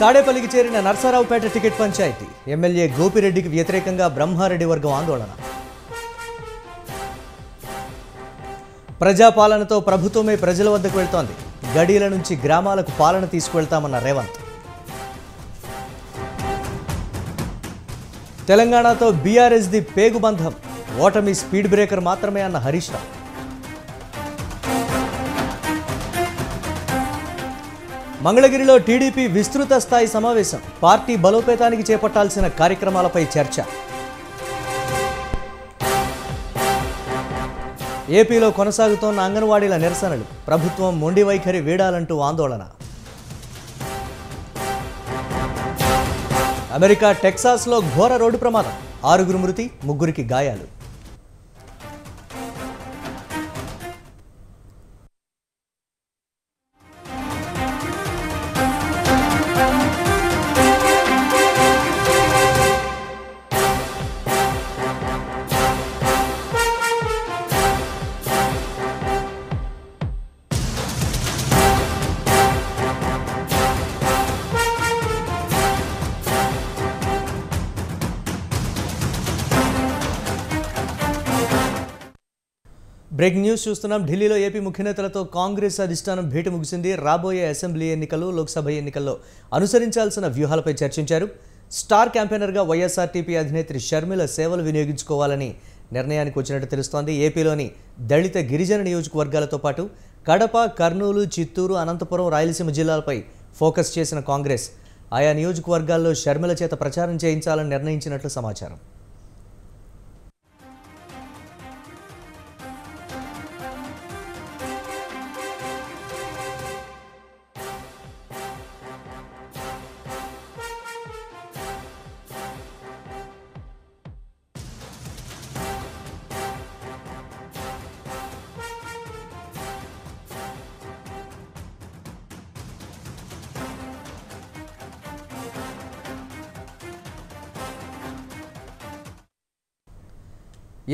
తాడేపల్లికి చేరిన Narasaraopet ticket panchayat MLA గోపిరెడ్డికి వ్యతిరేకంగా బ్రహ్మారెడ్డి వర్గం ఆందోళన. ప్రజాపాలనతో ప్రభుత్వమే ప్రజల వద్దకు వెళ్తోంది. గడీల నుంచి గ్రామాలకు పాలన తీసుకువెళ్తామన్న రేవంత్. తెలంగాణతో బీఆర్ఎస్ది పేగుబంధం, ఓటమి స్పీడ్ బ్రేకర్ మాత్రమే అన్న హరీష్ రావు. మంగళగిరిలో టీడీపీ విస్తృత స్థాయి సమావేశం, పార్టీ బలోపేతానికి చేపట్టాల్సిన కార్యక్రమాలపై చర్చ. ఏపీలో కొనసాగుతోన్న అంగన్వాడీల నిరసనలు, ప్రభుత్వం మొండి వైఖరి వీడాలంటూ ఆందోళన. అమెరికా టెక్సాస్లో ఘోర రోడ్డు ప్రమాదం, 6 మృతి, 3 గాయాలు. బ్రేకింగ్ న్యూస్ చూస్తున్నాం. ఢిల్లీలో ఏపీ ముఖ్య నేతలతో కాంగ్రెస్ అధిష్టానం భేటీ ముగిసింది. రాబోయే అసెంబ్లీ ఎన్నికలు, లోక్సభ ఎన్నికల్లో అనుసరించాల్సిన వ్యూహాలపై చర్చించారు. స్టార్ క్యాంపెయినర్గా వైఎస్ఆర్టీపీ అధినేత్రి షర్మిల సేవలు వినియోగించుకోవాలని నిర్ణయానికి వచ్చినట్టు తెలుస్తోంది. ఏపీలోని దళిత గిరిజన నియోజకవర్గాలతో పాటు కడప, కర్నూలు, చిత్తూరు, అనంతపురం, రాయలసీమ జిల్లాలపై ఫోకస్ చేసిన కాంగ్రెస్ ఆయా నియోజకవర్గాల్లో షర్మిల చేత ప్రచారం చేయించాలని నిర్ణయించినట్లు సమాచారం.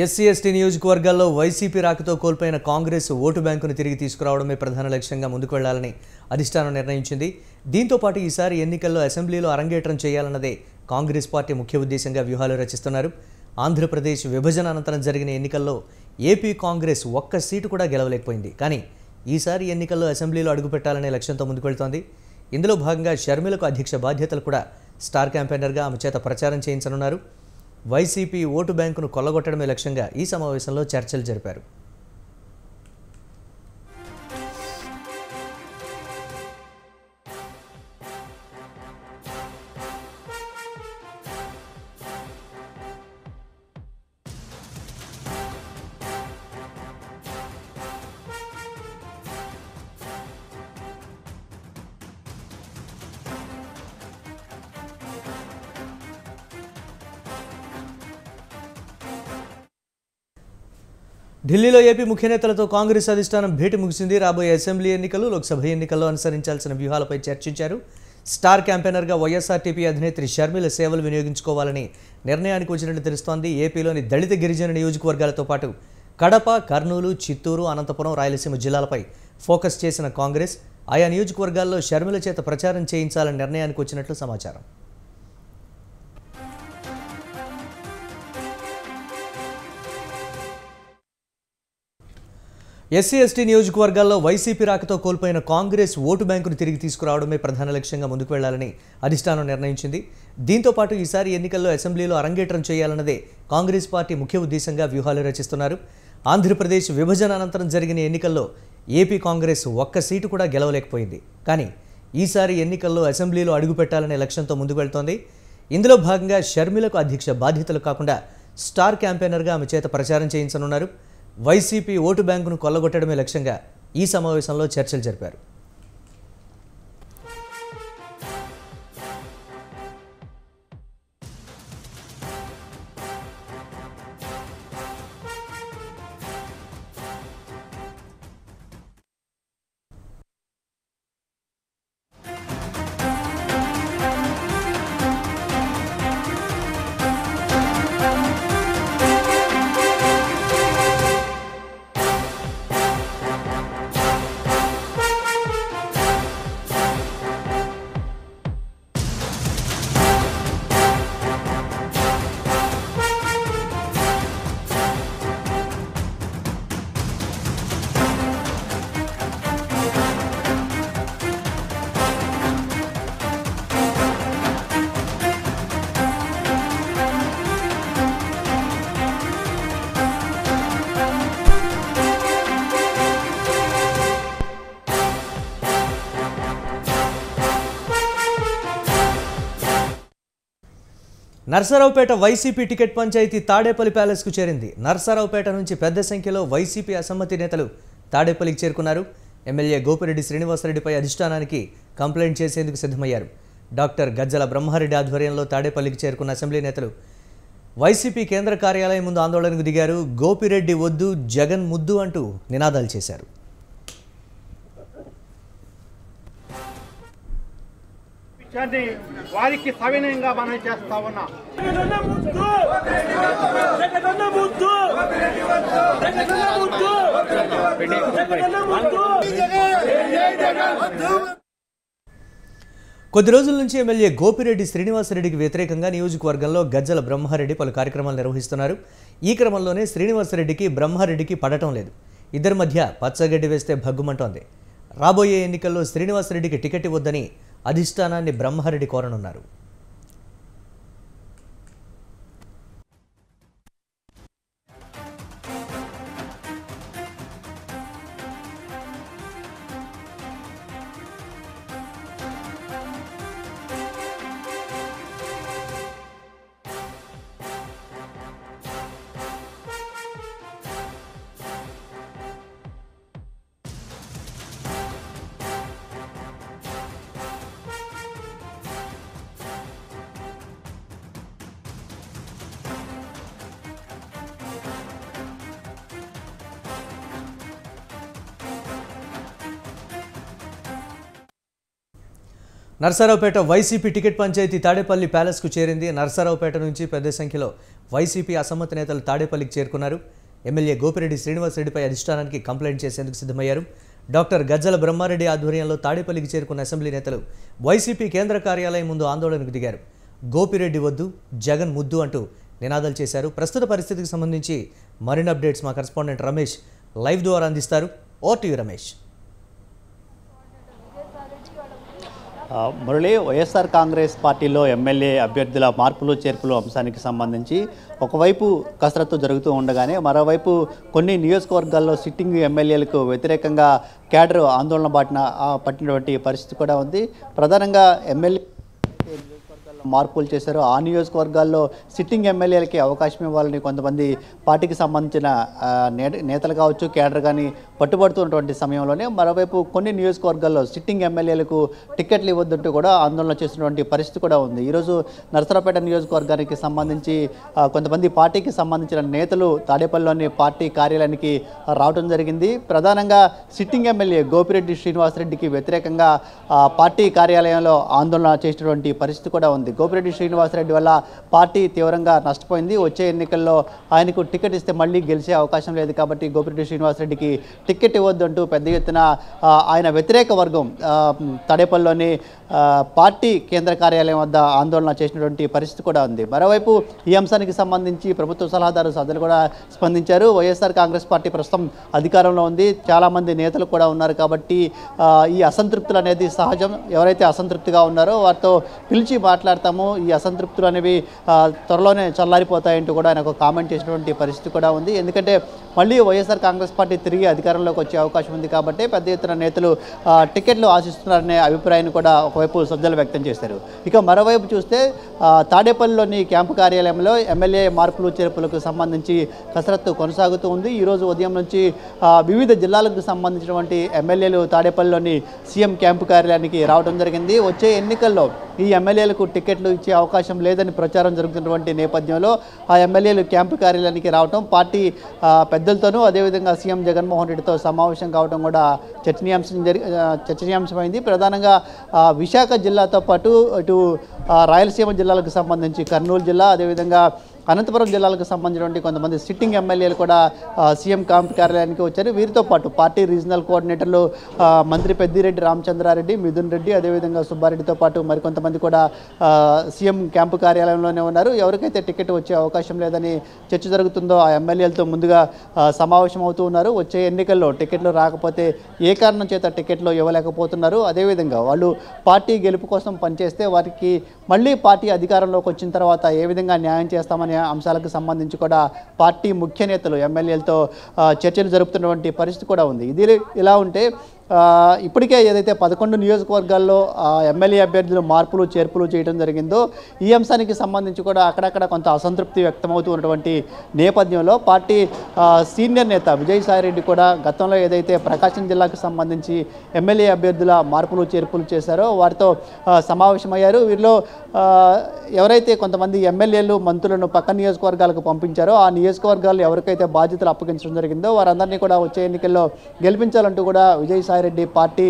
ఎస్సీ ఎస్టీ నియోజకవర్గాల్లో వైసీపీ రాకతో కోల్పోయిన కాంగ్రెస్ ఓటు బ్యాంకును తిరిగి తీసుకురావడమే ప్రధాన లక్ష్యంగా ముందుకు వెళ్లాలని అధిష్టానం నిర్ణయించింది. దీంతో పాటు ఈసారి ఎన్నికల్లో అసెంబ్లీలో అరంగేట్రం చేయాలన్నదే కాంగ్రెస్ పార్టీ ముఖ్య ఉద్దేశంగా వ్యూహాలు రచిస్తున్నారు. ఆంధ్రప్రదేశ్ విభజన అనంతరం జరిగిన ఎన్నికల్లో ఏపీ కాంగ్రెస్ ఒక్క సీటు కూడా గెలవలేకపోయింది. కానీ ఈసారి ఎన్నికల్లో అసెంబ్లీలో అడుగుపెట్టాలనే లక్ష్యంతో ముందుకు వెళ్తోంది. ఇందులో భాగంగా షర్మిలకు అధ్యక్ష బాధ్యతలు కూడా స్టార్ క్యాంపెయినర్గా ఆమె చేత ప్రచారం చేయించనున్నారు. వైసీపీ ఓటు బ్యాంకును కొల్లగొట్టడమే లక్ష్యంగా ఈ సమావేశంలో చర్చలు జరిపారు. ఢిల్లీలో ఏపీ ముఖ్య నేతలతో కాంగ్రెస్ అధిష్టానం భేటీ ముగిసింది. రాబోయే అసెంబ్లీ ఎన్నికలు, లోక్సభ ఎన్నికల్లో అనుసరించాల్సిన వ్యూహాలపై చర్చించారు. స్టార్ క్యాంపెయినర్గా వైఎస్ఆర్టీపీ అధినేత్రి షర్మిల సేవలు వినియోగించుకోవాలని నిర్ణయానికి వచ్చినట్లు తెలుస్తోంది. ఏపీలోని దళిత గిరిజన నియోజకవర్గాలతో పాటు కడప, కర్నూలు, చిత్తూరు, అనంతపురం, రాయలసీమ జిల్లాలపై ఫోకస్ చేసిన కాంగ్రెస్ ఆయా నియోజకవర్గాల్లో షర్మిల చేత ప్రచారం చేయించాలని నిర్ణయానికి వచ్చినట్లు సమాచారం. ఎస్సీ ఎస్టీ నియోజకవర్గాల్లో వైసీపీ రాకతో కోల్పోయిన కాంగ్రెస్ ఓటు బ్యాంకును తిరిగి తీసుకురావడమే ప్రధాన లక్ష్యంగా ముందుకు వెళ్లాలని అధిష్టానం నిర్ణయించింది. దీంతో పాటు ఈసారి ఎన్నికల్లో అసెంబ్లీలో అరంగేట్రం చేయాలన్నదే కాంగ్రెస్ పార్టీ ముఖ్య ఉద్దేశంగా వ్యూహాలు రచిస్తున్నారు. ఆంధ్రప్రదేశ్ విభజన అనంతరం జరిగిన ఎన్నికల్లో ఏపీ కాంగ్రెస్ ఒక్క సీటు కూడా గెలవలేకపోయింది. కానీ ఈసారి ఎన్నికల్లో అసెంబ్లీలో అడుగుపెట్టాలనే లక్ష్యంతో ముందుకు వెళ్తోంది. ఇందులో భాగంగా షర్మిలకు అధ్యక్ష బాధ్యతలు కాకుండా స్టార్ క్యాంపెయినర్గా ఆమె చేత ప్రచారం చేయించనున్నారు. వైసీపీ ఓటు బ్యాంకును కొల్లగొట్టడమే లక్ష్యంగా ఈ సమావేశంలో చర్చలు జరిపారు. నర్సరావుపేట వైసీపీ టికెట్ పంచాయతీ తాడేపల్లి ప్యాలెస్కు చేరింది. నర్సరావుపేట నుంచి పెద్ద సంఖ్యలో వైసీపీ అసమ్మతి నేతలు తాడేపల్లికి చేరుకున్నారు. ఎమ్మెల్యే గోపిరెడ్డి శ్రీనివాసరెడ్డిపై అధిష్టానానికి కంప్లైంట్ చేసేందుకు సిద్ధమయ్యారు. డాక్టర్ గజ్జల బ్రహ్మారెడ్డి ఆధ్వర్యంలో తాడేపల్లికి చేరుకున్న అసెంబ్లీ నేతలు వైసీపీ కేంద్ర కార్యాలయం ముందు ఆందోళనకు దిగారు. గోపిరెడ్డి వద్దు, జగన్ ముద్దు అంటూ నినాదాలు చేశారు. వారికి సవినయంగా మనం చేస్తా ఉన్నా. కొద్ది రోజుల నుంచి ఎమ్మెల్యే గోపిరెడ్డి శ్రీనివాసరెడ్డికి వ్యతిరేకంగా నియోజకవర్గంలో గజ్జల బ్రహ్మారెడ్డి పలు కార్యక్రమాలు నిర్వహిస్తున్నారు. ఈ క్రమంలోనే శ్రీనివాసరెడ్డికి బ్రహ్మారెడ్డికి పడటం లేదు. ఇద్దరి మధ్య పచ్చగడ్డి వేస్తే భగ్గుమంటోంది. రాబోయే ఎన్నికల్లో శ్రీనివాసరెడ్డికి టికెట్ ఇవ్వొద్దని అధిష్టానాన్ని బ్రహ్మారెడ్డి కోరనున్నారు. నర్సరావుపేట వైసీపీ టికెట్ పంచాయతీ తాడేపల్లి ప్యాలెస్కు చేరింది. నర్సరావుపేట నుంచి పెద్ద సంఖ్యలో వైసీపీ అసమ్మతి నేతలు తాడేపల్లికి చేరుకున్నారు. ఎమ్మెల్యే గోపిరెడ్డి శ్రీనివాసరెడ్డిపై అధిష్టానానికి కంప్లైంట్ చేసేందుకు సిద్ధమయ్యారు. డాక్టర్ గజ్జల బ్రహ్మారెడ్డి ఆధ్వర్యంలో తాడేపల్లికి చేరుకున్న అసెంబ్లీ నేతలు వైసీపీ కేంద్ర కార్యాలయం ముందు ఆందోళనకు దిగారు. గోపిరెడ్డి వద్దు, జగన్ ముద్దు అంటూ నినాదాలు చేశారు. ప్రస్తుత పరిస్థితికి సంబంధించి మరిన్ని అప్డేట్స్ మా కరెస్పాండెంట్ రమేష్ లైవ్ ద్వారా అందిస్తారు. Over to you Ramesh. Murali, YSR Congress పార్టీలో ఎమ్మెల్యే అభ్యర్థుల మార్పులు చేర్పులు అంశానికి సంబంధించి ఒకవైపు కసరత్తు జరుగుతూ ఉండగానే మరోవైపు కొన్ని నియోజకవర్గాల్లో సిట్టింగ్ ఎమ్మెల్యేలకు వ్యతిరేకంగా క్యాడర్ ఆందోళన పట్టినటువంటి పరిస్థితి కూడా ఉంది. ప్రధానంగా ఎమ్మెల్యే మార్పులు చేశారు. ఆ నియోజకవర్గాల్లో సిట్టింగ్ ఎమ్మెల్యేలకి అవకాశం ఇవ్వాలని కొంతమంది పార్టీకి సంబంధించిన నేతలు కావచ్చు, క్యాడర్ కానీ పట్టుబడుతున్నటువంటి సమయంలోనే మరోవైపు కొన్ని నియోజకవర్గాల్లో సిట్టింగ్ ఎమ్మెల్యేలకు టికెట్లు ఇవ్వద్దంటూ కూడా ఆందోళన చేసినటువంటి పరిస్థితి కూడా ఉంది. ఈరోజు నర్సరావుపేట నియోజకవర్గానికి సంబంధించి కొంతమంది పార్టీకి సంబంధించిన నేతలు తాడేపల్లిలోని పార్టీ కార్యాలయానికి రావడం జరిగింది. ప్రధానంగా సిట్టింగ్ ఎమ్మెల్యే గోపిరెడ్డి శ్రీనివాసరెడ్డికి వ్యతిరేకంగా పార్టీ కార్యాలయంలో ఆందోళన చేసినటువంటి పరిస్థితి కూడా ఉంది. గోపిరెడ్డి శ్రీనివాసరెడ్డి వల్ల పార్టీ తీవ్రంగా నష్టపోయింది. వచ్చే ఎన్నికల్లో ఆయనకు టికెట్ ఇస్తే మళ్ళీ గెలిచే అవకాశం లేదు కాబట్టి గోపిరెడ్డి శ్రీనివాసరెడ్డికి టికెట్ ఇవ్వద్దంటూ పెద్ద ఎత్తున ఆయన వ్యతిరేక వర్గం తాడేపల్లిలోని పార్టీ కేంద్ర కార్యాలయం వద్ద ఆందోళన చేసినటువంటి పరిస్థితి కూడా ఉంది. మరోవైపు ఈ అంశానికి సంబంధించి ప్రభుత్వ సలహాదారు సభ్యులు కూడా స్పందించారు. వైఎస్ఆర్ కాంగ్రెస్ పార్టీ ప్రస్తుతం అధికారంలో ఉంది. చాలామంది నేతలు కూడా ఉన్నారు కాబట్టి ఈ అసంతృప్తులు అనేది సహజం. ఎవరైతే అసంతృప్తిగా ఉన్నారో వారితో పిలిచి మాట్లాడతాము, ఈ అసంతృప్తులు అనేవి త్వరలోనే చల్లారిపోతాయంటూ కూడా ఆయన ఒక కామెంట్ చేసినటువంటి పరిస్థితి కూడా ఉంది. ఎందుకంటే మళ్ళీ వైఎస్ఆర్ కాంగ్రెస్ పార్టీ తిరిగి అధికారంలోకి వచ్చే అవకాశం ఉంది కాబట్టి పెద్ద ఎత్తున నేతలు టికెట్లు ఆశిస్తున్నారనే అభిప్రాయాన్ని కూడా ఒకవైపు సజ్జలు వ్యక్తం చేశారు. ఇక మరోవైపు చూస్తే తాడేపల్లిలోని క్యాంపు కార్యాలయంలో ఎమ్మెల్యే మార్పులు చేర్పులకు సంబంధించి కసరత్తు కొనసాగుతూ ఉంది. ఈరోజు ఉదయం నుంచి వివిధ జిల్లాలకు సంబంధించినటువంటి ఎమ్మెల్యేలు తాడేపల్లిలోని సీఎం క్యాంపు కార్యాలయానికి రావడం జరిగింది. వచ్చే ఎన్నికల్లో ఈ ఎమ్మెల్యేలకు టికెట్లు ఇచ్చే అవకాశం లేదని ప్రచారం జరుగుతున్నటువంటి నేపథ్యంలో ఆ ఎమ్మెల్యేలు క్యాంపు కార్యాలయానికి రావడం, పార్టీ పెద్దలతోనూ అదేవిధంగా సీఎం జగన్మోహన్ రెడ్డితో సమావేశం కావడం కూడా చర్చనీయాంశమైంది. ప్రధానంగా విశాఖ జిల్లాతో పాటు ఇటు రాయలసీమ జిల్లాలకు సంబంధించి కర్నూలు జిల్లా, అదేవిధంగా అనంతపురం జిల్లాలకు సంబంధించినటువంటి కొంతమంది సిట్టింగ్ ఎమ్మెల్యేలు కూడా సీఎం క్యాంప్ కార్యాలయానికి వచ్చారు. వీరితో పాటు పార్టీ రీజనల్ కోఆర్డినేటర్లు మంత్రి పెద్దిరెడ్డి రామచంద్రారెడ్డి, మిథున్ రెడ్డి, అదేవిధంగా సుబ్బారెడ్డితో పాటు మరికొంతమంది కూడా సీఎం క్యాంపు కార్యాలయంలోనే ఉన్నారు. ఎవరికైతే టికెట్ వచ్చే అవకాశం లేదని చర్చ జరుగుతుందో ఆ ఎమ్మెల్యేలతో ముందుగా సమావేశం అవుతూ ఉన్నారు. వచ్చే ఎన్నికల్లో టికెట్లు రాకపోతే ఏ కారణం చేత టికెట్లు ఇవ్వలేకపోతున్నారు, అదేవిధంగా వాళ్ళు పార్టీ గెలుపు కోసం పనిచేస్తే వారికి మళ్ళీ పార్టీ అధికారంలోకి వచ్చిన తర్వాత ఏ విధంగా న్యాయం చేస్తామని అంశాలకు సంబంధించి కూడా పార్టీ ముఖ్య నేతలు ఎమ్మెల్యేలతో చర్చలు జరుపుతున్నటువంటి పరిస్థితి కూడా ఉంది. ఇది ఇలా ఉంటే ఇప్పటికే ఏదైతే 11 నియోజకవర్గాల్లో ఎమ్మెల్యే అభ్యర్థులు మార్పులు చేర్పులు చేయడం జరిగిందో ఈ అంశానికి సంబంధించి కూడా అక్కడక్కడ కొంత అసంతృప్తి వ్యక్తమవుతూ ఉన్నటువంటి నేపథ్యంలో పార్టీ సీనియర్ నేత విజయసాయిరెడ్డి కూడా గతంలో ఏదైతే ప్రకాశం జిల్లాకు సంబంధించి ఎమ్మెల్యే అభ్యర్థుల మార్పులు చేర్పులు చేశారో వారితో సమావేశమయ్యారు. వీరిలో ఎవరైతే కొంతమంది ఎమ్మెల్యేలు మంత్రులను పక్క నియోజకవర్గాలకు పంపించారో ఆ నియోజకవర్గాల్లో ఎవరికైతే బాధ్యతలు అప్పగించడం జరిగిందో వారందరినీ కూడా వచ్చే ఎన్నికల్లో గెలిపించాలంటూ కూడా విజయసాయిరెడ్డి పార్టీ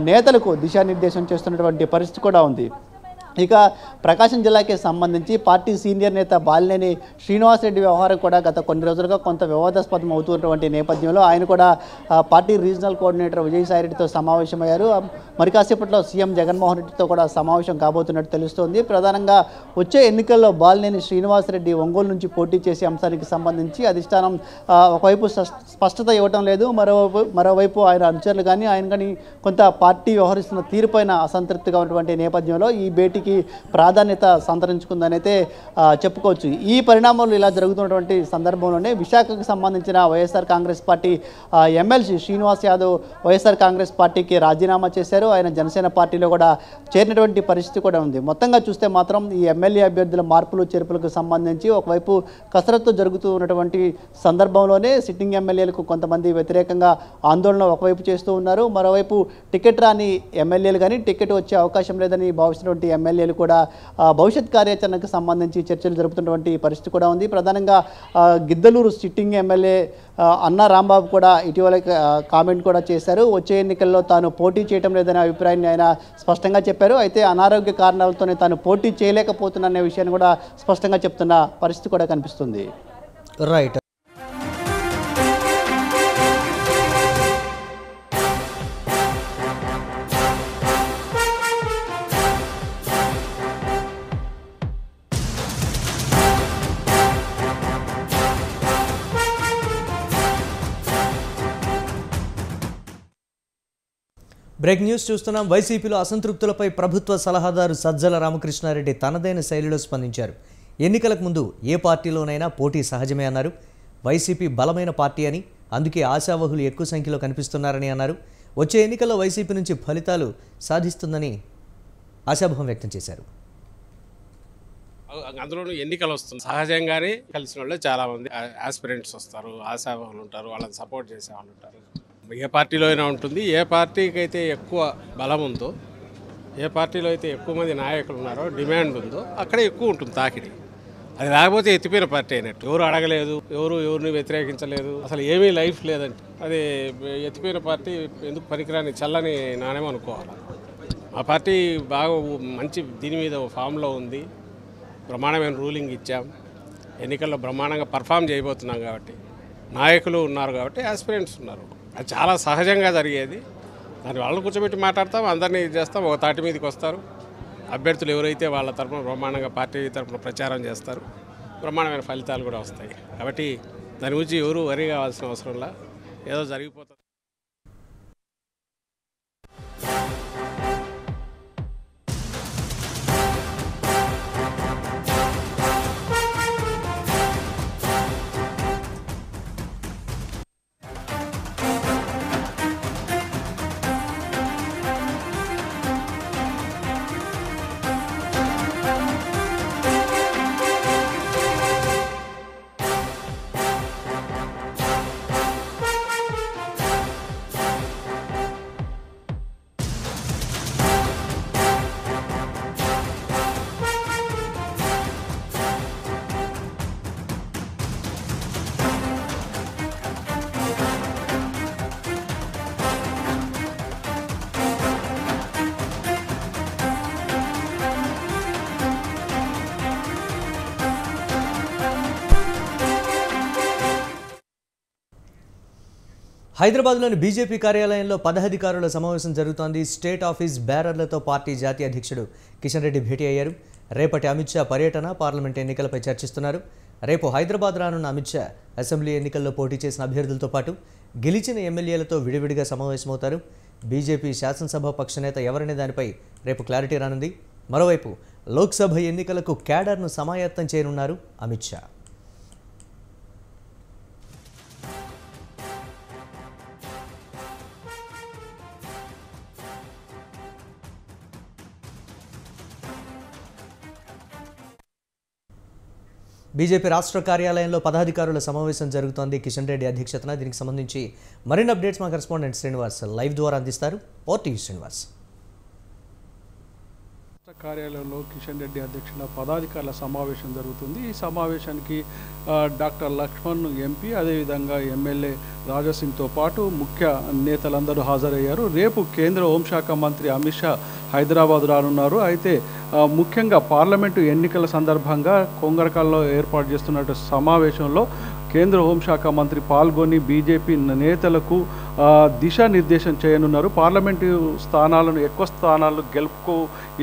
నేతలకు దిశానిర్దేశం చేస్తున్నటువంటి పరిస్థితి కూడా ఉంది. ఇక ప్రకాశం జిల్లాకి సంబంధించి పార్టీ సీనియర్ నేత బాలినేని శ్రీనివాసరెడ్డి వ్యవహారం కూడా గత కొన్ని రోజులుగా కొంత వివాదాస్పదం అవుతున్నటువంటి నేపథ్యంలో ఆయన కూడా పార్టీ రీజనల్ కోఆర్డినేటర్ విజయసాయిరెడ్డితో సమావేశమయ్యారు. మరి కాసేపట్లో సీఎం జగన్మోహన్ రెడ్డితో కూడా సమావేశం కాబోతున్నట్టు తెలుస్తోంది. ప్రధానంగా వచ్చే ఎన్నికల్లో బాలినేని శ్రీనివాసరెడ్డి ఒంగోలు నుంచి పోటీ చేసే అంశానికి సంబంధించి అధిష్టానం ఒకవైపు స్పష్టత ఇవ్వటం లేదు, మరోవైపు ఆయన అనుచరులు కానీ ఆయన కానీ కొంత పార్టీ వ్యవహరిస్తున్న తీరుపైన అసంతృప్తిగా ఉన్నటువంటి నేపథ్యంలో ఈ భేటీ ప్రాధాన్యత సంతరించుకుందనైతే చెప్పుకోవచ్చు. ఈ పరిణామాలు ఇలా జరుగుతున్నటువంటి సందర్భంలోనే విశాఖకు సంబంధించిన వైఎస్ఆర్ కాంగ్రెస్ పార్టీ ఎమ్మెల్సీ శ్రీనివాస్ యాదవ్ వైఎస్ఆర్ కాంగ్రెస్ పార్టీకి రాజీనామా చేశారు. ఆయన జనసేన పార్టీలో కూడా చేరినటువంటి పరిస్థితి కూడా ఉంది. మొత్తంగా చూస్తే మాత్రం ఈ ఎమ్మెల్యే అభ్యర్థుల మార్పులు చేర్పులకు సంబంధించి ఒకవైపు కసరత్తు జరుగుతూ ఉన్నటువంటి సందర్భంలోనే సిట్టింగ్ ఎమ్మెల్యేలకు కొంతమంది వ్యతిరేకంగా ఆందోళన ఒకవైపు చేస్తూ ఉన్నారు. మరోవైపు టికెట్ రాని ఎమ్మెల్యేలు కానీ టికెట్ వచ్చే అవకాశం లేదని భావిస్తున్నటువంటి ఎమ్మెల్యేలు కూడా భవిష్యత్ కార్యాచరణకు సంబంధించి చర్చలు జరుపుతున్నటువంటి పరిస్థితి కూడా ఉంది. ప్రధానంగా గిద్దలూరు సిట్టింగ్ ఎమ్మెల్యే అన్నా రాంబాబు కూడా ఇటీవల కామెంట్ కూడా చేశారు. వచ్చే ఎన్నికల్లో తాను పోటీ చేయడం లేదనే అభిప్రాయాన్ని ఆయన స్పష్టంగా చెప్పారు. అయితే అనారోగ్య కారణాలతోనే తాను పోటీ చేయలేకపోతున్న విషయాన్ని కూడా స్పష్టంగా చెప్తున్న పరిస్థితి కూడా కనిపిస్తుంది. రైట్. బ్రేక్ న్యూస్ చూస్తున్నాం. వైసీపీలో అసంతృప్తులపై ప్రభుత్వ సలహాదారు సజ్జల రామకృష్ణారెడ్డి తనదైన శైలిలో స్పందించారు. ఎన్నికలకు ముందు ఏ పార్టీలోనైనా పోటీ సహజమే అన్నారు. వైసీపీ బలమైన పార్టీ అని, అందుకే ఆశావహులు ఎక్కువ సంఖ్యలో కనిపిస్తున్నారని అన్నారు. వచ్చే ఎన్నికల్లో వైసీపీ నుంచి ఫలితాలు సాధిస్తుందని ఆశాభావం వ్యక్తం చేశారు. అందులోనూ ఎన్నికలు వస్తుంది, సహజంగానే కలిసిన వాళ్ళు చాలామంది ఆస్పిరెంట్స్ వస్తారు, ఆశావాహులు ఉంటారు, వాళ్ళని సపోర్ట్ చేసే వాళ్ళు ఉంటారు. ఏ పార్టీలో అయినా ఉంటుంది. ఏ పార్టీకి అయితే ఎక్కువ బలం ఉందో, ఏ పార్టీలో అయితే ఎక్కువ మంది నాయకులు ఉన్నారో, డిమాండ్ ఉందో అక్కడే ఎక్కువ ఉంటుంది తాకిడి. అది లేకపోతే ఎత్తిపోయిన పార్టీ అయినట్టు. ఎవరు అడగలేదు, ఎవరిని వ్యతిరేకించలేదు, అసలు ఏమీ లైఫ్ లేదంటే అది ఎత్తిపోయిన పార్టీ. ఎందుకు పనికిరాని చల్లని నాణ్యం అనుకోవాలి. మా పార్టీ బాగా మంచి దీని మీద ఫామ్లో ఉంది. బ్రహ్మాండమైన రూలింగ్ ఇచ్చాం. ఎన్నికల్లో బ్రహ్మాండంగా పర్ఫామ్ చేయబోతున్నాం కాబట్టి, నాయకులు ఉన్నారు కాబట్టి ఆస్పిరెంట్స్ ఉన్నారు. అది చాలా సహజంగా జరిగేది. దాన్ని వాళ్ళని కూర్చోబెట్టి మాట్లాడతాం, అందరినీ చేస్తాం, ఒక తాటి మీదకి వస్తారు. అభ్యర్థులు ఎవరైతే వాళ్ళ తరఫున బ్రహ్మాండంగా పార్టీ తరఫున ప్రచారం చేస్తారు, బ్రహ్మాండమైన ఫలితాలు కూడా వస్తాయి. కాబట్టి దాని గురించి ఎవరు వరి కావాల్సిన అవసరంలా, ఏదో జరిగిపోతుంది. హైదరాబాద్లోని బీజేపీ కార్యాలయంలో పదాధికారుల సమావేశం జరుగుతోంది. స్టేట్ ఆఫీస్ బేరర్లతో పార్టీ జాతీయ అధ్యక్షుడు కిషన్ రెడ్డి భేటీ అయ్యారు. రేపటి అమిత్ షా పర్యటన, పార్లమెంట్ ఎన్నికలపై చర్చిస్తున్నారు. రేపు హైదరాబాద్ రానున్న అమిత్ షా అసెంబ్లీ ఎన్నికల్లో పోటీ చేసిన అభ్యర్థులతో పాటు గెలిచిన ఎమ్మెల్యేలతో విడివిడిగా సమావేశమవుతారు. బీజేపీ శాసనసభ పక్షనేత ఎవరనే దానిపై రేపు క్లారిటీ రానుంది. మరోవైపు లోక్సభ ఎన్నికలకు క్యాడర్ను సమాయత్తం చేయనున్నారు అమిత్ షా. బీజేపీ రాష్ట్ర కార్యాలయంలో పదాధికారుల సమావేశం జరుగుతోంది. కిషన్ రెడ్డి అధ్యక్షతన. దీనికి సంబంధించి మరిన్ని అప్డేట్స్ మా కరెస్పాండెంట్ శ్రీనివాస్ లైవ్ ద్వారా అందిస్తారు. ఓటీ శ్రీనివాస్. కార్యాలయంలో కిషన్ రెడ్డి అధ్యక్షుల పదాధికారుల సమావేశం జరుగుతుంది. ఈ సమావేశానికి డాక్టర్ లక్ష్మణ్ ఎంపీ, అదేవిధంగా ఎమ్మెల్యే రాజాసింగ్తో పాటు ముఖ్య నేతలందరూ హాజరయ్యారు. రేపు కేంద్ర హోంశాఖ మంత్రి అమిత్ షా హైదరాబాద్ రానున్నారు. అయితే ముఖ్యంగా పార్లమెంటు ఎన్నికల సందర్భంగా కొంగరకాల్లో ఏర్పాటు చేస్తున్న సమావేశంలో కేంద్ర హోంశాఖ మంత్రి పాల్గొని బీజేపీ నేతలకు దిశానిర్దేశం చేయనున్నారు. పార్లమెంటు స్థానాలను, ఎక్కువ స్థానాలు గెలుపుకు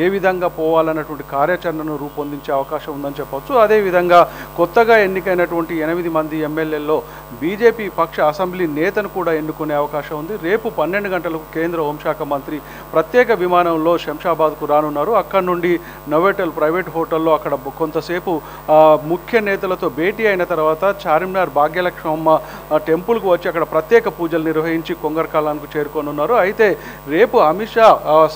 ఏ విధంగా పోవాలన్నటువంటి కార్యాచరణను రూపొందించే అవకాశం ఉందని చెప్పవచ్చు. అదేవిధంగా కొత్తగా ఎన్నికైనటువంటి 8 మంది ఎమ్మెల్యేల్లో బీజేపీ పక్ష అసెంబ్లీ నేతను కూడా ఎన్నుకునే అవకాశం ఉంది. రేపు 12 గంటలకు కేంద్ర హోంశాఖ మంత్రి ప్రత్యేక విమానంలో శంషాబాద్కు రానున్నారు. అక్కడి నుండి నోవోటెల్ ప్రైవేట్ హోటల్లో అక్కడ కొంతసేపు ముఖ్య నేతలతో భేటీ అయిన తర్వాత చార్మినార్ భాగ్యలక్ష్మమ్మ టెంపుల్కు వచ్చి అక్కడ ప్రత్యేక పూజలు నిర్వహించి కొంగరకాలానికి చేరుకోనున్నారు. అయితే రేపు అమిత్ షా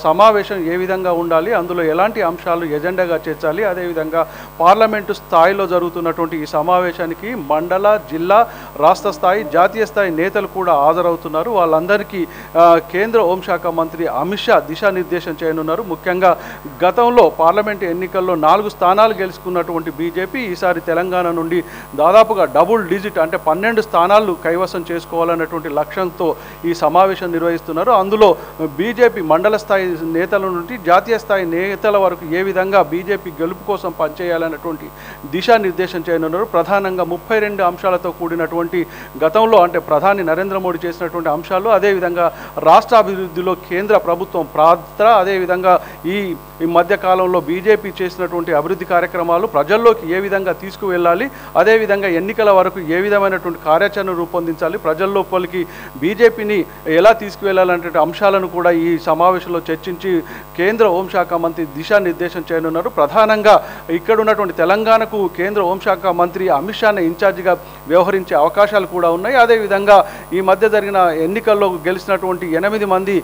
సమావేశం ఏ విధంగా ఉండాలి, అందులో ఎలాంటి అంశాలు ఎజెండాగా చేర్చాలి, అదేవిధంగా పార్లమెంటు స్థాయిలో జరుగుతున్నటువంటి ఈ సమావేశానికి మండల, జిల్లా, రాష్ట్ర స్థాయి, జాతీయ స్థాయి నేతలు కూడా హాజరవుతున్నారు. వాళ్ళందరికీ కేంద్ర హోంశాఖ మంత్రి అమిత్ షా దిశానిర్దేశం చేయనున్నారు. ముఖ్యంగా గతంలో పార్లమెంటు ఎన్నికల్లో 4 స్థానాలు గెలుచుకున్నటువంటి బీజేపీ ఈసారి తెలంగాణ నుండి దాదాపుగా డబుల్ డిజిట్ అంటే 12 స్థానాలు కైవసం చేసుకోవాలన్నటువంటి లక్ష్యంతో ఈ సమావేశం నిర్వహిస్తున్నారు. అందులో బీజేపీ మండల స్థాయి నేతల నుండి జాతీయ స్థాయి నేతల వరకు ఏ విధంగా బీజేపీ గెలుపు కోసం పనిచేయాలన్నటువంటి దిశానిర్దేశం చేయనున్నారు. ప్రధానంగా 32 అంశాలతో కూడినటువంటి గతంలో అంటే ప్రధాని నరేంద్ర మోడీ చేసినటువంటి అంశాలు, అదేవిధంగా రాష్ట్ర అభివృద్ధిలో కేంద్ర ప్రభుత్వం పాత్ర, అదేవిధంగా ఈ మధ్యకాలంలో బీజేపీ చేసినటువంటి అభివృద్ధి కార్యక్రమాలు ప్రజల్లోకి ఏ విధంగా తీసుకువెళ్ళాలి, అదేవిధంగా ఎన్నికల వరకు ఏ విధమైనటువంటి కార్యాచరణ రూపొందించాలి, ప్రజల్లోపలికి బీజేపీని ఎలా తీసుకువెళ్ళాలంటే అంశాలను కూడా ఈ సమావేశంలో చర్చించి కేంద్ర హోంశాఖ మంత్రి దిశానిర్దేశం చేయనున్నారు. ప్రధానంగా ఇక్కడ ఉన్నటువంటి తెలంగాణకు కేంద్ర హోంశాఖ మంత్రి అమిత్ షాని ఇన్ఛార్జిగా వ్యవహరించే అవకాశాలు కూడా ఉన్నాయి. అదేవిధంగా ఈ మధ్య జరిగిన ఎన్నికల్లో గెలిచినటువంటి 8 మంది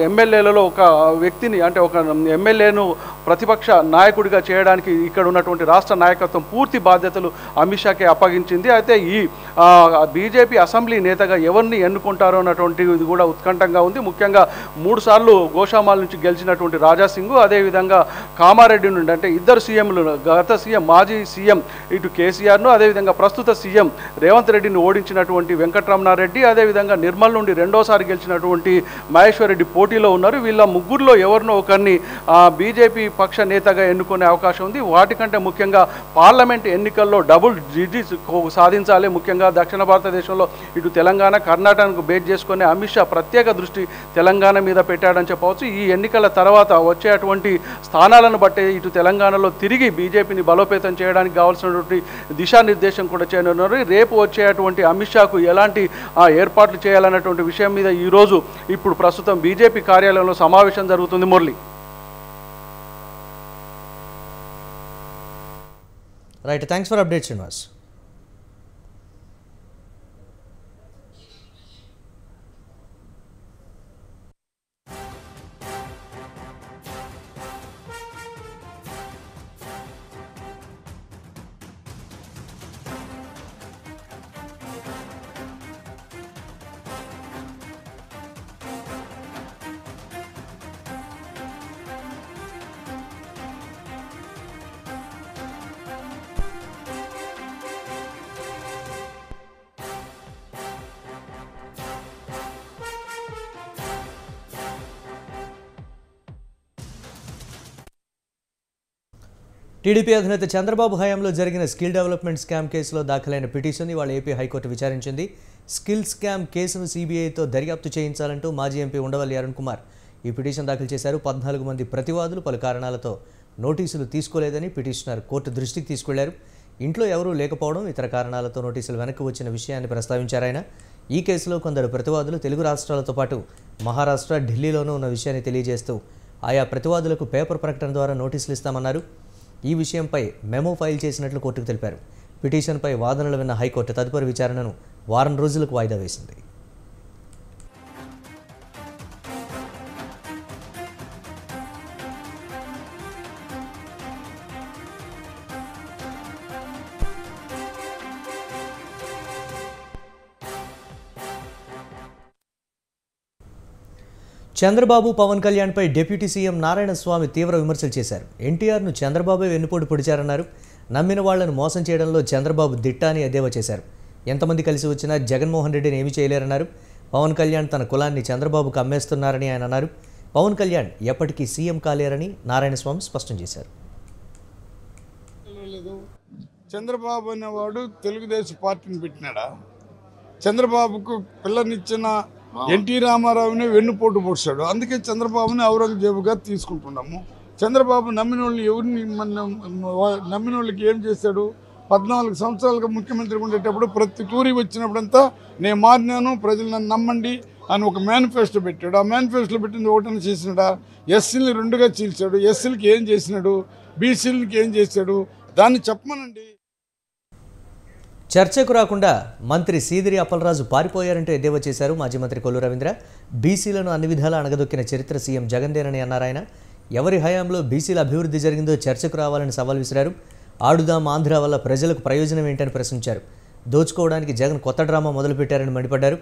ఎమ్మెల్యేలలో ఒక వ్యక్తిని అంటే ఒక ఎమ్మెల్యేను ప్రతిపక్ష నాయకుడిగా చేయడానికి ఇక్కడ ఉన్నటువంటి రాష్ట్ర నాయకత్వం పూర్తి బాధ్యతలు అమిత్ షాకే అప్పగించింది. అయితే ఈ బీజేపీ అసెంబ్లీ నేతగా ఎవరిని ఎన్నుకుంటారో అన్నటువంటిది కూడా ఉత్కంఠంగా ఉంది. ముఖ్యంగా 3 సార్లు గోషామాల్ నుంచి గెలిచినటువంటి రాజాసింగ్, అదేవిధంగా కామారెడ్డి నుండి అంటే ఇద్దరు సీఎంలు, గత సీఎం మాజీ సీఎం ఇటు కేసీఆర్ను, అదేవిధంగా ప్రస్తుత సీఎం రేవంత్ రెడ్డిని ఓడించినటువంటి వెంకటరమణారెడ్డి, అదేవిధంగా నిర్మల్ నుండి 2వసారి గెలిచినటువంటి మహేశ్వర్ రెడ్డి పోటీలో ఉన్నారు. వీళ్ళ ముగ్గురులో ఎవరినో ఒకరిని బీజేపీ పక్ష నేతగా ఎన్నుకునే అవకాశం ఉంది. వాటికంటే ముఖ్యంగా పార్లమెంట్ ఎన్నికల్లో డబుల్ డిజిట్స్ సాధించాలి. ముఖ్యంగా దక్షిణ భారతదేశంలో ఇటు తెలంగాణ, కర్ణాటకకు బేస్ చేసుకుని అమిత్ షా ప్రత్యేక దృష్టి తెలంగాణ మీద పెట్టాడని చెప్పవచ్చు. ఈ ఎన్నికల తర్వాత వచ్చేటువంటి స్థానాలను బట్టి ఇటు తెలంగాణలో తిరిగి బీజేపీని బలోపేతం చేయడానికి కావాల్సినటువంటి దిశానిర్దేశం కూడా చేయనున్నారు. రేపు వచ్చేటువంటి అమిత్ షాకు ఎలాంటి ఏర్పాట్లు చేయాలన్నటువంటి విషయం మీద ఈరోజు ఇప్పుడు ప్రస్తుతం బీజేపీ కార్యాలయంలో సమావేశం జరుగుతుంది. Murali. Right, thanks for update Srinivas. TDP అధినేత చంద్రబాబు హయాంలో జరిగిన స్కిల్ డెవలప్మెంట్ స్కామ్ కేసులో దాఖలైన పిటిషన్ని వాళ్ళ ఏపీ హైకోర్టు విచారించింది. స్కిల్ స్కామ్ కేసును సీబీఐతో దర్యాప్తు చేయించాలంటూ మాజీ ఎంపీ ఉండవల్లి అరుణ్ కుమార్ ఈ పిటిషన్ దాఖలు చేశారు. 14 మంది ప్రతివాదులు పలు కారణాలతో నోటీసులు తీసుకోలేదని పిటిషనర్ కోర్టు దృష్టికి తీసుకెళ్లారు. ఇంట్లో ఎవరూ లేకపోవడం, ఇతర కారణాలతో నోటీసులు వెనక్కి వచ్చిన విషయాన్ని ప్రస్తావించారు ఆయన. ఈ కేసులో కొందరు ప్రతివాదులు తెలుగు రాష్ట్రాలతో పాటు మహారాష్ట్ర, ఢిల్లీలోనూ ఉన్న విషయాన్ని తెలియజేస్తూ ఆయా ప్రతివాదులకు పేపర్ ప్రకటన ద్వారా నోటీసులు ఇస్తామన్నారు. ఈ విషయంపై మెమో ఫైల్ చేసినట్లు కోర్టుకు తెలిపారు. పిటిషన్పై వాదనలు విన్న హైకోర్టు తదుపరి విచారణను వారం రోజులకు వాయిదా వేసింది. చంద్రబాబు పవన్ కళ్యాణ్పై డిప్యూటీ సీఎం నారాయణస్వామి తీవ్ర విమర్శలు చేశారు. ఎన్టీఆర్ను చంద్రబాబే వెన్నుపోటు పొడిచారన్నారు. నమ్మిన వాళ్లను మోసం చేయడంలో చంద్రబాబు దిట్ట అని ఎద్దేవా చేశారు. ఎంతమంది కలిసి వచ్చినా జగన్మోహన్ రెడ్డిని ఏమీ చేయలేరన్నారు. పవన్ కళ్యాణ్ తన కులాన్ని చంద్రబాబుకు అమ్మేస్తున్నారని ఆయన అన్నారు. పవన్ కళ్యాణ్ ఎప్పటికీ సీఎం కాలేరని నారాయణస్వామి స్పష్టం చేశారు. చంద్రబాబు అనేవాడు తెలుగుదేశం పార్టీని పెట్టినాడా? చంద్రబాబుకు పిల్లనిచ్చిన ఎన్టీ రామారావుని వెన్నుపోటు పొడిచాడు. అందుకే చంద్రబాబుని ఔరంగజేబుగా తీసుకుంటున్నాము. చంద్రబాబు నమ్మిన వాళ్ళని ఎవరిని నమ్మిన వాళ్ళకి ఏం చేశాడు? 14 సంవత్సరాలుగా ముఖ్యమంత్రిగా ఉండేటప్పుడు ప్రతి తూరి వచ్చినప్పుడంతా నేను మారినాను, ప్రజలు నన్ను నమ్మండి అని ఒక మేనిఫెస్టో పెట్టాడు. ఆ మేనిఫెస్టోలో పెట్టింది ఒకటని చేసినాడా? ఎస్సీని 2గా చీల్చాడు. ఎస్సీలకి ఏం చేసినాడు? బీసీలకి ఏం చేశాడు? దాన్ని చెప్పమనండి. చర్చకు రాకుండా మంత్రి సీదిరి అప్పలరాజు పారిపోయారంటూ ఎద్దేవా చేశారు మాజీ మంత్రి కొల్లు రవీంద్ర. బీసీలను అన్ని విధాలా అణగదొక్కిన చరిత్ర సీఎం జగన్దేనని అన్నారు ఆయన. ఎవరి హయాంలో బీసీల అభివృద్ధి జరిగిందో చర్చకు రావాలని సవాల్ విసిరారు. ఆడుదాం ఆంధ్ర వల్ల ప్రజలకు ప్రయోజనం ఏంటని ప్రశ్నించారు. దోచుకోవడానికి జగన్ కొత్త డ్రామా మొదలుపెట్టారని మండిపడ్డారు.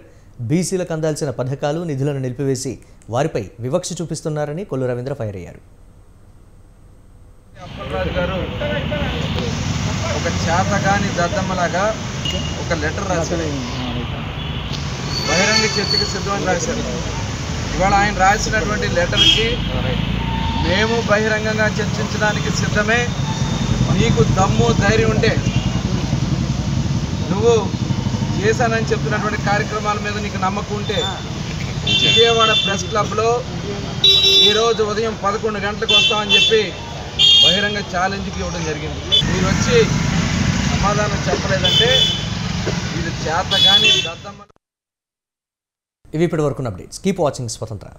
బీసీలకు అందాల్సిన పథకాలు నిధులను నిలిపివేసి వారిపై వివక్ష చూపిస్తున్నారని కొల్లు రవీంద్ర ఫైర్ అయ్యారు. అప్పలరాజు గారు ఒక చేతగాని దద్దమ్మలాగా ఒక లెటర్ రాశారు. బహిరంగ చర్చకి సిద్ధమని రాశారు. ఇవాళ ఆయన రాసినటువంటి లెటర్కి మేము బహిరంగంగా చర్చించడానికి సిద్ధమే. నీకు దమ్ము ధైర్యం ఉంటే నువ్వు చేశానని చెప్తున్నటువంటి కార్యక్రమాల మీద నీకు నమ్మకం ఉంటే విజయవాడ ప్రెస్ క్లబ్లో ఈరోజు ఉదయం 11 గంటలకు వస్తామని చెప్పి బహిరంగ ఛాలెంజ్కి ఇవ్వడం జరిగింది. మీరు వచ్చి సమాధానం చెప్పలేదంటే వీళ్ళు చేత కానీ దద్దమ్మ. ఇవి ఇప్పటి వరకు అప్డేట్స్. కీప్ వాచింగ్ స్వతంత్ర.